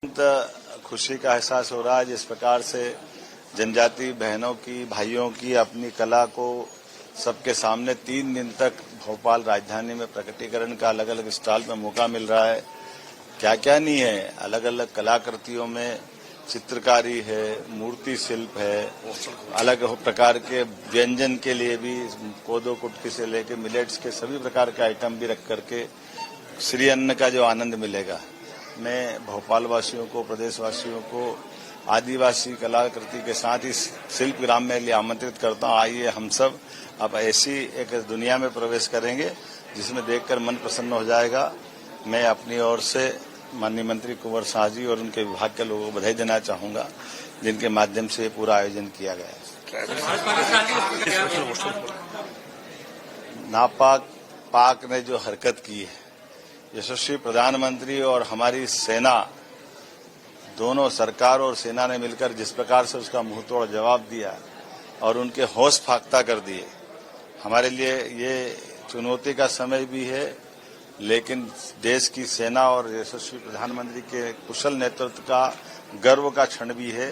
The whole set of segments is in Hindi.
खुशी का एहसास हो रहा है जिस प्रकार से जनजाति बहनों की भाइयों की अपनी कला को सबके सामने 3 दिन तक भोपाल राजधानी में प्रकटीकरण का अलग अलग स्टॉल में मौका मिल रहा है। क्या क्या नहीं है, अलग अलग कलाकृतियों में चित्रकारी है, मूर्ति शिल्प है, अलग प्रकार के व्यंजन के लिए भी कोदो कुटकी से लेकर मिलेट्स के सभी प्रकार के आइटम भी रख करके श्री अन्न का जो आनंद मिलेगा। मैं भोपाल वासियों को, प्रदेशवासियों को आदिवासी कलाकृति के साथ इस शिल्प ग्राम में लिए आमंत्रित करता हूं। आइए हम सब अब ऐसी एक दुनिया में प्रवेश करेंगे जिसमें देखकर मन प्रसन्न हो जाएगा। मैं अपनी ओर से माननीय मंत्री कुंवर शाह जी और उनके विभाग के लोगों को बधाई देना चाहूंगा जिनके माध्यम से पूरा आयोजन किया गया है। नापाक पाक ने जो हरकत की है, यशस्वी प्रधानमंत्री और हमारी सेना, दोनों सरकार और सेना ने मिलकर जिस प्रकार से उसका मुंहतोड़ जवाब दिया और उनके होश फाख्ता कर दिए, हमारे लिए ये चुनौती का समय भी है, लेकिन देश की सेना और यशस्वी प्रधानमंत्री के कुशल नेतृत्व का गर्व का क्षण भी है।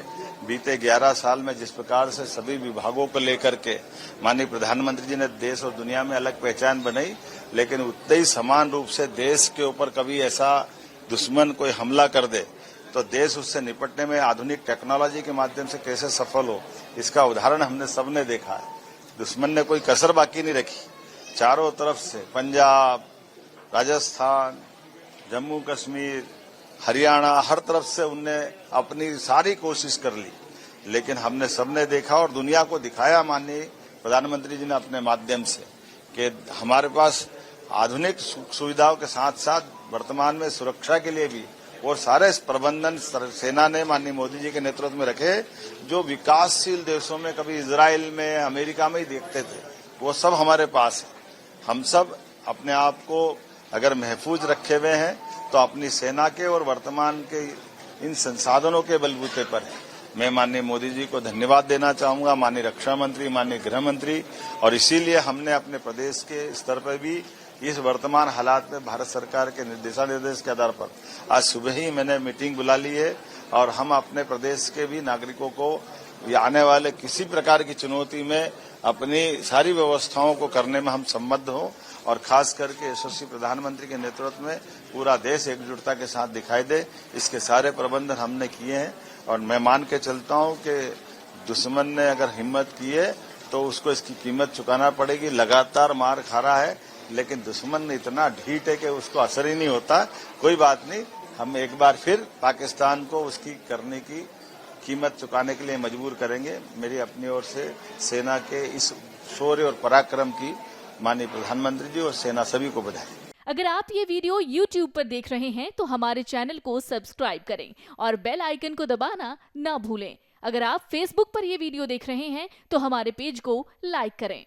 बीते 11 साल में जिस प्रकार से सभी विभागों को लेकर के माननीय प्रधानमंत्री जी ने देश और दुनिया में अलग पहचान बनाई, लेकिन उतने ही समान रूप से देश के ऊपर कभी ऐसा दुश्मन कोई हमला कर दे तो देश उससे निपटने में आधुनिक टेक्नोलॉजी के माध्यम से कैसे सफल हो, इसका उदाहरण हमने सबने देखा है। दुश्मन ने कोई कसर बाकी नहीं रखी। चारों तरफ से पंजाब, राजस्थान, जम्मू कश्मीर, हरियाणा, हर तरफ से उनने अपनी सारी कोशिश कर ली, लेकिन हमने सबने देखा और दुनिया को दिखाया माननीय प्रधानमंत्री जी ने अपने माध्यम से कि हमारे पास आधुनिक सुविधाओं के साथ साथ वर्तमान में सुरक्षा के लिए भी और सारे प्रबंधन सेना ने माननीय मोदी जी के नेतृत्व में रखे, जो विकासशील देशों में कभी इजराइल में, अमेरिका में ही देखते थे, वो सब हमारे पास है। हम सब अपने आप को अगर महफूज रखे हुए हैं तो अपनी सेना के और वर्तमान के इन संसाधनों के बलबूते पर है। मैं माननीय मोदी जी को धन्यवाद देना चाहूंगा, माननीय रक्षा मंत्री, माननीय गृह मंत्री, और इसीलिए हमने अपने प्रदेश के स्तर पर भी इस वर्तमान हालात में भारत सरकार के निर्देश के आधार पर आज सुबह ही मैंने मीटिंग बुला ली है और हम अपने प्रदेश के भी नागरिकों को आने वाले किसी प्रकार की चुनौती में अपनी सारी व्यवस्थाओं को करने में हम सम्मत हों और खास करके यशस्वी प्रधानमंत्री के नेतृत्व में पूरा देश एकजुटता के साथ दिखाई दे, इसके सारे प्रबंधन हमने किए हैं। और मैं मान के चलता हूं कि दुश्मन ने अगर हिम्मत की है तो उसको इसकी कीमत चुकाना पड़ेगी। लगातार मार खा रहा है, लेकिन दुश्मन इतना ढीठ है कि उसको असर ही नहीं होता। कोई बात नहीं, हम एक बार फिर पाकिस्तान को उसकी करने की कीमत चुकाने के लिए मजबूर करेंगे। मेरी अपनी ओर से सेना के इस शौर्य और पराक्रम की माननीय प्रधानमंत्री जी और सेना सभी को बधाई। अगर आप ये वीडियो YouTube पर देख रहे हैं तो हमारे चैनल को सब्सक्राइब करें और बेल आइकन को दबाना ना भूलें। अगर आप Facebook पर ये वीडियो देख रहे हैं तो हमारे पेज को लाइक करें।